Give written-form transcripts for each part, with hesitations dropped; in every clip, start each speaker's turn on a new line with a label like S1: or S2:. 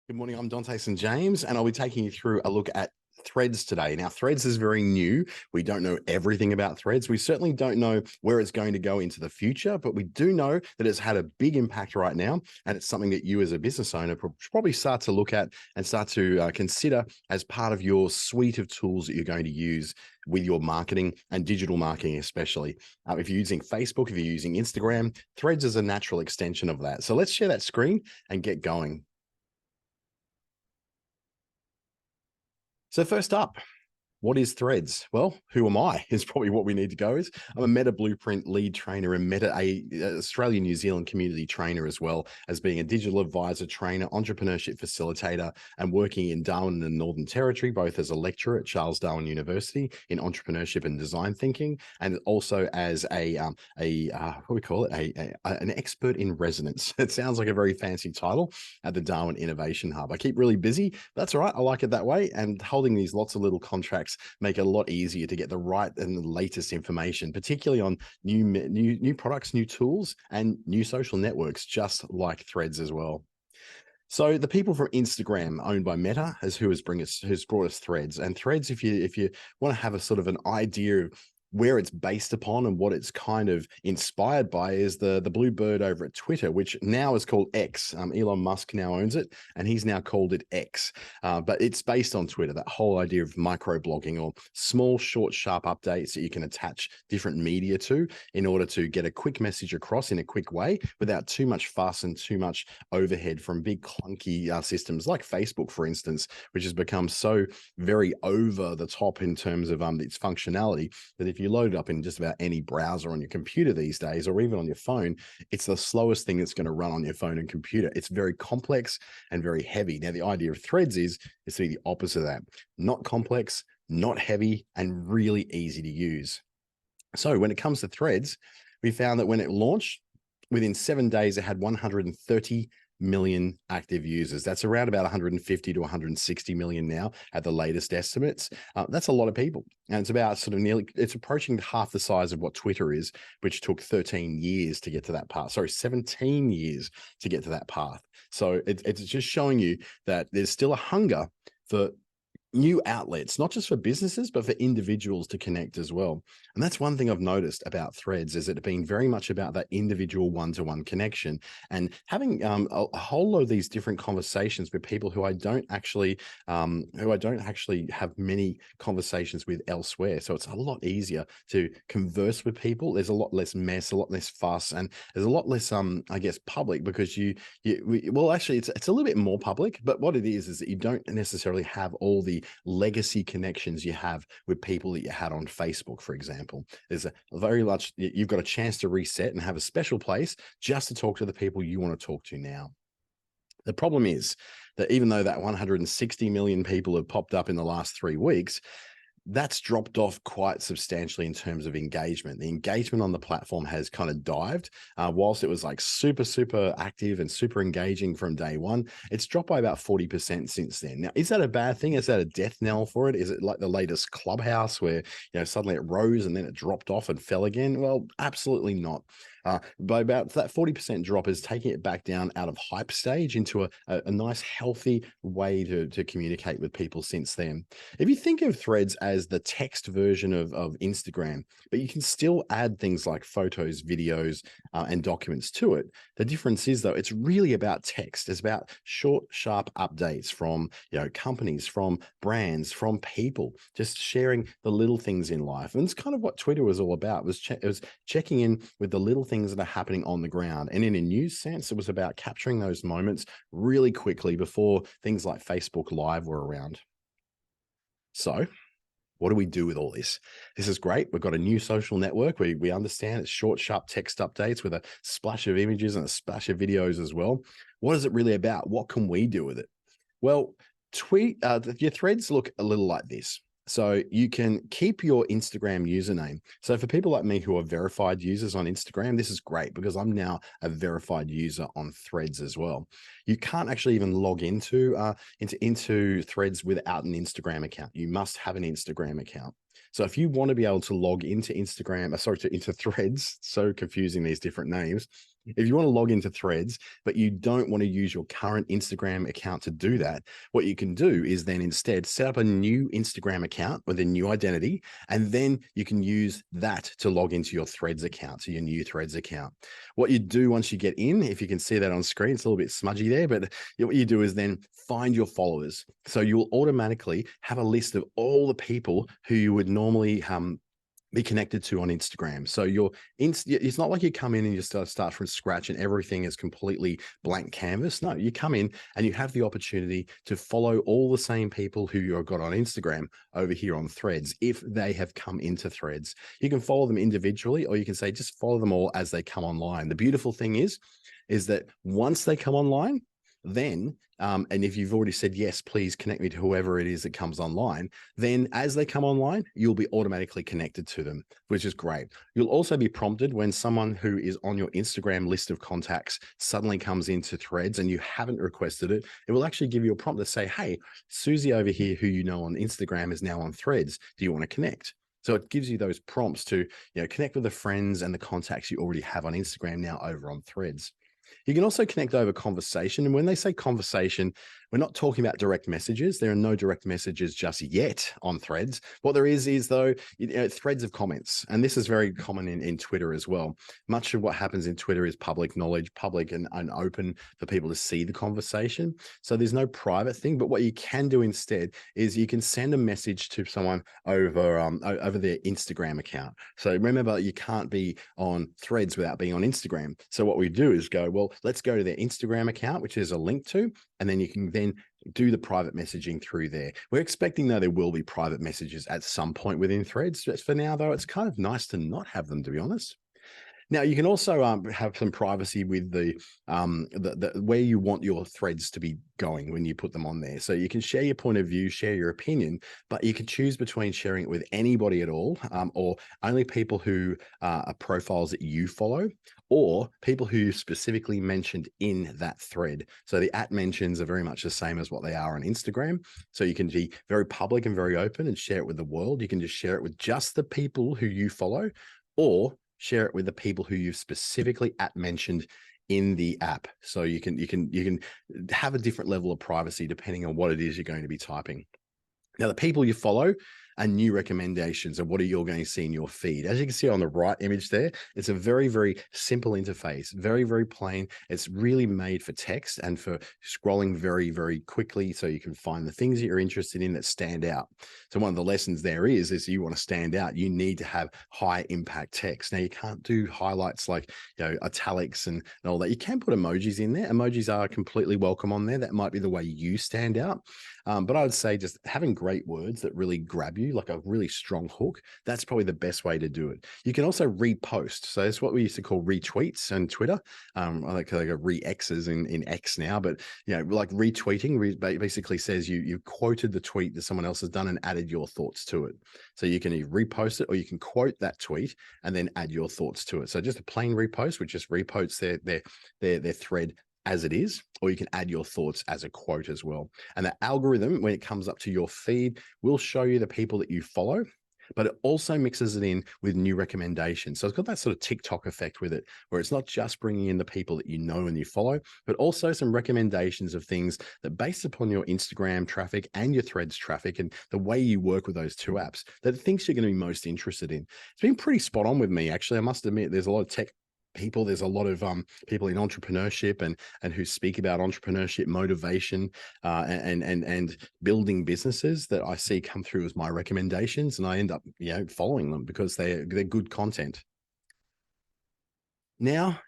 S1: Good morning, I'm Dante St James, and I'll be taking you through a look at Threads today. Now, Threads is very new. We don't know everything about Threads. We certainly don't know where it's going to go into the future, but we do know that it's had a big impact right now, and it's something that you as a business owner probably start to look at and start to consider as part of your suite of tools that you're going to use with your marketing and digital marketing, especially. If you're using Facebook, if you're using Instagram, Threads is a natural extension of that. So let's share that screen and get going. So first up, what is Threads? Well, who am I is probably what we need to go is. I'm a Meta Blueprint lead trainer and Meta Australia New Zealand community trainer, as well as being a digital advisor, trainer, entrepreneurship facilitator, and working in Darwin and the Northern Territory, both as a lecturer at Charles Darwin University in entrepreneurship and design thinking, and also as what do we call it? An expert in residence. It sounds like a very fancy title at the Darwin Innovation Hub. I keep really busy. That's all right. I like it that way. And holding these lots of little contracts make it a lot easier to get the right and the latest information, particularly on new products, new tools, and new social networks, just like Threads as well. So the people from Instagram, owned by Meta, has brought us Threads. And Threads, if you want to have a sort of an idea of where it's based upon and what it's kind of inspired by, is the blue bird over at Twitter, which now is called X. Elon Musk now owns it, and he's now called it X. But it's based on Twitter, that whole idea of microblogging, or small, short, sharp updates that you can attach different media to in order to get a quick message across in a quick way without too much fuss and too much overhead from big clunky systems like Facebook, for instance, which has become so very over the top in terms of its functionality, that if you load it up in just about any browser on your computer these days, or even on your phone, it's the slowest thing that's going to run on your phone and computer. It's very complex and very heavy. Now, the idea of Threads is to be the opposite of that. Not complex, not heavy, and really easy to use. So when it comes to Threads, we found that when it launched, within 7 days, it had 130 million active users. That's around about 150 to 160 million now at the latest estimates. That's a lot of people. And it's about it's approaching half the size of what Twitter is, which took 13 years to get to that path. Sorry, 17 years to get to that path. So it's just showing you that there's still a hunger for new outlets, not just for businesses, but for individuals to connect as well. And that's one thing I've noticed about Threads, is it being very much about that individual one-to-one connection, and having a whole lot of these different conversations with people who I don't actually have many conversations with elsewhere. So it's a lot easier to converse with people. There's a lot less mess, a lot less fuss, and there's a lot less I guess public, because well, actually it's a little bit more public, but what it is that you don't necessarily have all the legacy connections you have with people that you had on Facebook, for example. There's a very much, you've got a chance to reset and have a special place just to talk to the people you want to talk to now. The problem is that even though that 160 million people have popped up in the last 3 weeks, that's dropped off quite substantially in terms of engagement. The engagement on the platform has kind of dived. Whilst it was like super active and super engaging from day one, it's dropped by about 40% since then. Now, is that a bad thing? Is that a death knell for it? Is it like the latest Clubhouse where, suddenly it rose and then it dropped off and fell again? Well, absolutely not. By about that 40% drop is taking it back down out of hype stage into a nice, healthy way to communicate with people since then. If you think of Threads as the text version of Instagram, but you can still add things like photos, videos, and documents to it. The difference is, though, it's really about text. It's about short, sharp updates from companies, from brands, from people, just sharing the little things in life. And it's kind of what Twitter was all about. It was checking in with the little things that are happening on the ground. And in a news sense, it was about capturing those moments really quickly before things like Facebook Live were around. So what do we do with all this? This is great. We've got a new social network. We understand it's short, sharp text updates with a splash of images and a splash of videos as well. What is it really about? What can we do with it? Well, your threads look a little like this. So you can keep your Instagram username. So for people like me who are verified users on Instagram, this is great because I'm now a verified user on Threads as well. You can't actually even log into Threads without an Instagram account. You must have an Instagram account. So if you want to be able to log into into Threads, so confusing these different names, If you want to log into Threads, but you don't want to use your current Instagram account to do that, what you can do is then instead set up a new Instagram account with a new identity, and then you can use that to log into your Threads account, so your new Threads account. What you do once you get in, if you can see that on screen, it's a little bit smudgy there, but what you do is then find your followers. So you'll automatically have a list of all the people who you would normally be connected to on Instagram. So it's not like you come in and you start from scratch and everything is completely blank canvas. No, you come in and you have the opportunity to follow all the same people who you've got on Instagram over here on Threads. If they have come into Threads, you can follow them individually, or you can say just follow them all as they come online. The beautiful thing is that once they come online, then and if you've already said yes, please connect me to whoever it is that comes online, then as they come online, you'll be automatically connected to them, which is great. You'll also be prompted when someone who is on your Instagram list of contacts suddenly comes into Threads and you haven't requested it. It will actually give you a prompt to say, hey, Susie over here, who you know on Instagram, is now on Threads. Do you want to connect? So it gives you those prompts to connect with the friends and the contacts you already have on Instagram now over on Threads. You can also connect over conversation. And when they say conversation, we're not talking about direct messages. There are no direct messages just yet on Threads. What there is though, threads of comments. And this is very common in Twitter as well. Much of what happens in Twitter is public knowledge, public and open for people to see the conversation. So there's no private thing. But what you can do instead is you can send a message to someone over their Instagram account. So remember, you can't be on Threads without being on Instagram. So what we do is go, well, let's go to their Instagram account, which is a link to, and then you can then do the private messaging through there. We're expecting, though, there will be private messages at some point within Threads. Just for now, though, it's kind of nice to not have them, to be honest. Now, you can also have some privacy with the where you want your threads to be going when you put them on there. So you can share your point of view, share your opinion, but you can choose between sharing it with anybody at all, or only people who are profiles that you follow, or people who you specifically mentioned in that thread. So the @ mentions are very much the same as what they are on Instagram. So you can be very public and very open and share it with the world. You can just share it with just the people who you follow, or share it with the people who you've specifically mentioned in the app. So you can have a different level of privacy depending on what it is you're going to be typing. Now, the people you follow are new recommendations of what you're going to see in your feed. As you can see on the right image there, it's a very, very simple interface, very, very plain. It's really made for text and for scrolling very, very quickly so you can find the things that you're interested in that stand out. So one of the lessons there is you want to stand out, you need to have high impact text. Now, you can't do highlights like italics and all that. You can put emojis in there. Emojis are completely welcome on there. That might be the way you stand out. But I would say just having great words that really grab you, like a really strong hook, that's probably the best way to do it. You can also repost. So that's what we used to call retweets on Twitter. I like re-X's in X now, but like retweeting basically says you quoted the tweet that someone else has done and added your thoughts to it. So you can either repost it or you can quote that tweet and then add your thoughts to it. So just a plain repost, which just reposts their thread as it is, or you can add your thoughts as a quote as well. And the algorithm, when it comes up to your feed, will show you the people that you follow, but it also mixes it in with new recommendations. So it's got that sort of TikTok effect with it, where it's not just bringing in the people that you know and you follow, but also some recommendations of things that, based upon your Instagram traffic and your Threads traffic and the way you work with those two apps, that things you're going to be most interested in. It's been pretty spot on with me, actually. I must admit, there's a lot of tech people. There's a lot of people in entrepreneurship and who speak about entrepreneurship, motivation, and building businesses that I see come through as my recommendations, and I end up following them because they're good content. Now,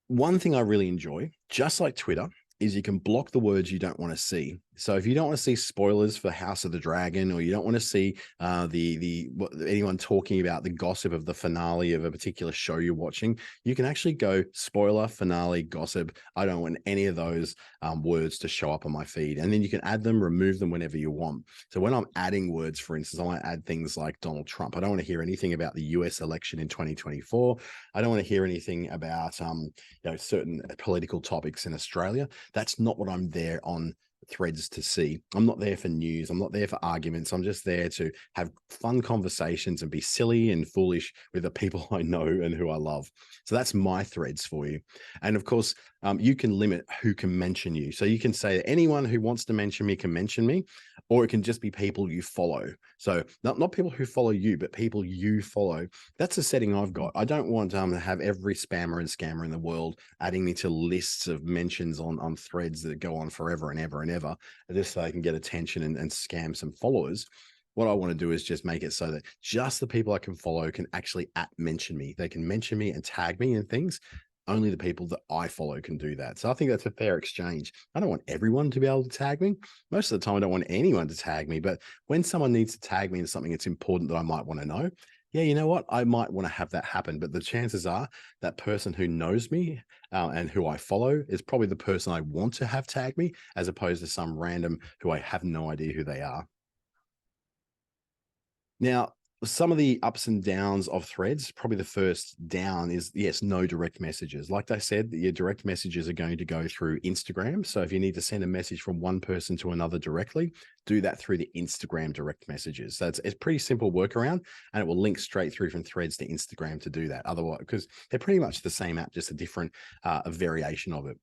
S1: one thing I really enjoy, just like Twitter, is you can block the words you don't want to see. So if you don't want to see spoilers for House of the Dragon, or you don't want to see anyone talking about the gossip of the finale of a particular show you're watching, you can actually go spoiler, finale, gossip. I don't want any of those words to show up on my feed. And then you can add them, remove them whenever you want. So when I'm adding words, for instance, I want to add things like Donald Trump. I don't want to hear anything about the US election in 2024. I don't want to hear anything about certain political topics in Australia. That's not what I'm there on threads to see. I'm not there for news. I'm not there for arguments. I'm just there to have fun conversations and be silly and foolish with the people I know and who I love. So that's my threads for you. And of course, you can limit who can mention you. So you can say that anyone who wants to mention me can mention me, or it can just be people you follow. So not people who follow you, but people you follow. That's a setting I've got. I don't want to have every spammer and scammer in the world adding me to lists of mentions on threads that go on forever and ever and ever, just so I can get attention and scam some followers. What I want to do is just make it so that just the people I can follow can actually mention me. They can mention me and tag me and things. Only the people that I follow can do that. So I think that's a fair exchange. I don't want everyone to be able to tag me. Most of the time, I don't want anyone to tag me. But when someone needs to tag me in something that's important that I might want to know, yeah, you know what? I might want to have that happen. But the chances are that person who knows me and who I follow is probably the person I want to have tag me, as opposed to some random who I have no idea who they are. Now, some of the ups and downs of threads, probably the first down is, yes, no direct messages. Like I said, your direct messages are going to go through Instagram. So if you need to send a message from one person to another directly, do that through the Instagram direct messages. So it's a pretty simple workaround, and it will link straight through from Threads to Instagram to do that. Otherwise, because they're pretty much the same app, just a different variation of it.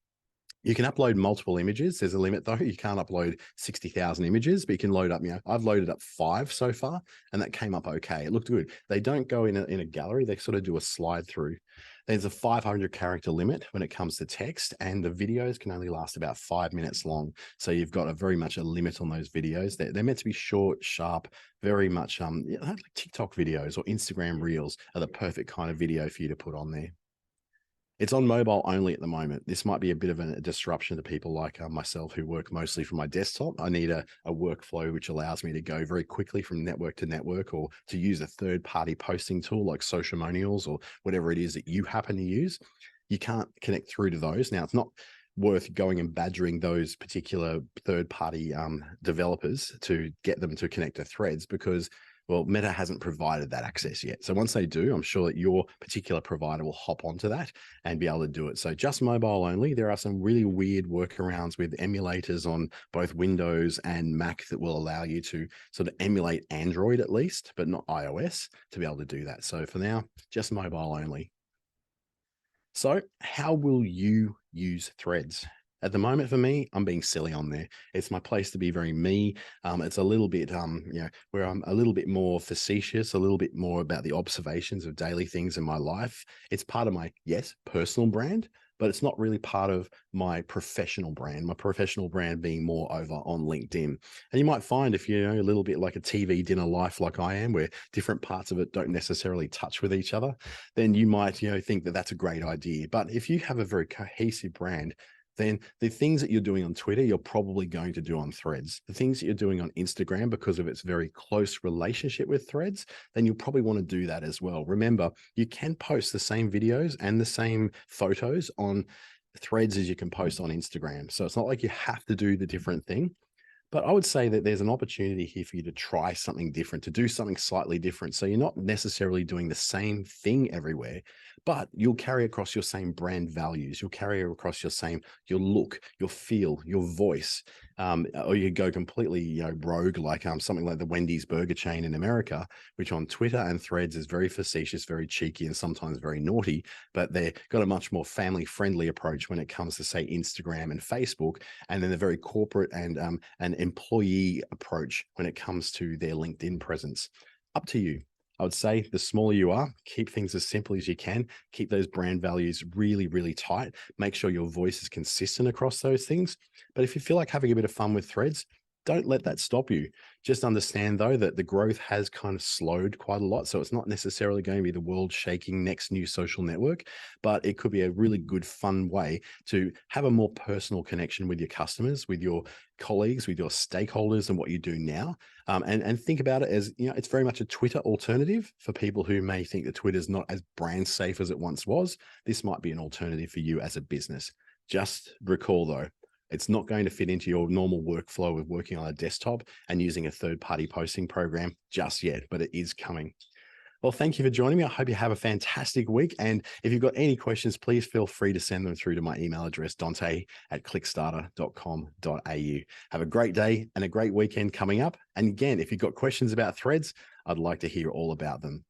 S1: You can upload multiple images. There's a limit though. You can't upload 60,000 images, but you can load up, I've loaded up 5 so far, and that came up okay. It looked good. They don't go in a gallery. They sort of do a slide through. There's a 500 character limit when it comes to text, and the videos can only last about 5 minutes long. So you've got very much a limit on those videos. They're meant to be short, sharp, very much like TikTok videos or Instagram reels are the perfect kind of video for you to put on there. It's on mobile only at the moment. This might be a bit of a disruption to people like myself who work mostly from my desktop. I need a workflow which allows me to go very quickly from network to network, or to use a third-party posting tool like Socialmonials or whatever it is that you happen to use. You can't connect through to those. Now, it's not worth going and badgering those particular third-party developers to get them to connect to Threads, because, well, Meta hasn't provided that access yet. So once they do, I'm sure that your particular provider will hop onto that and be able to do it. So just mobile only. There are some really weird workarounds with emulators on both Windows and Mac that will allow you to sort of emulate Android at least, but not iOS, to be able to do that. So for now, just mobile only. So how will you use Threads? At the moment, for me, I'm being silly on there. It's my place to be very me. It's a little bit, where I'm a little bit more facetious, a little bit more about the observations of daily things in my life. It's part of my, yes, personal brand, but it's not really part of my professional brand. My professional brand being more over on LinkedIn. And you might find, if you're a little bit like a TV dinner life like I am, where different parts of it don't necessarily touch with each other, then you might, think that that's a great idea. But if you have a very cohesive brand, then the things that you're doing on Twitter, you're probably going to do on Threads. The things that you're doing on Instagram, because of its very close relationship with Threads, then you'll probably want to do that as well. Remember, you can post the same videos and the same photos on Threads as you can post on Instagram. So it's not like you have to do the different thing. But I would say that there's an opportunity here for you to try something different, to do something slightly different. So you're not necessarily doing the same thing everywhere, but you'll carry across your same brand values. You'll carry across your look, your feel, your voice. Or you go completely, rogue, like something like the Wendy's burger chain in America, which on Twitter and Threads is very facetious, very cheeky, and sometimes very naughty. But they've got a much more family-friendly approach when it comes to, say, Instagram and Facebook, and then the very corporate and an employee approach when it comes to their LinkedIn presence. Up to you. I would say the smaller you are, keep things as simple as you can. Keep those brand values really, really tight. Make sure your voice is consistent across those things. But if you feel like having a bit of fun with Threads, don't let that stop you. Just understand, though, that the growth has kind of slowed quite a lot. So it's not necessarily going to be the world-shaking next new social network, but it could be a really good, fun way to have a more personal connection with your customers, with your colleagues, with your stakeholders, and what you do now. And think about it as, it's very much a Twitter alternative for people who may think that Twitter is not as brand safe as it once was. This might be an alternative for you as a business. Just recall, though, it's not going to fit into your normal workflow of working on a desktop and using a third-party posting program just yet, but it is coming. Well, thank you for joining me. I hope you have a fantastic week. And if you've got any questions, please feel free to send them through to my email address, dante@clickstarter.com.au. Have a great day and a great weekend coming up. And again, if you've got questions about threads, I'd like to hear all about them.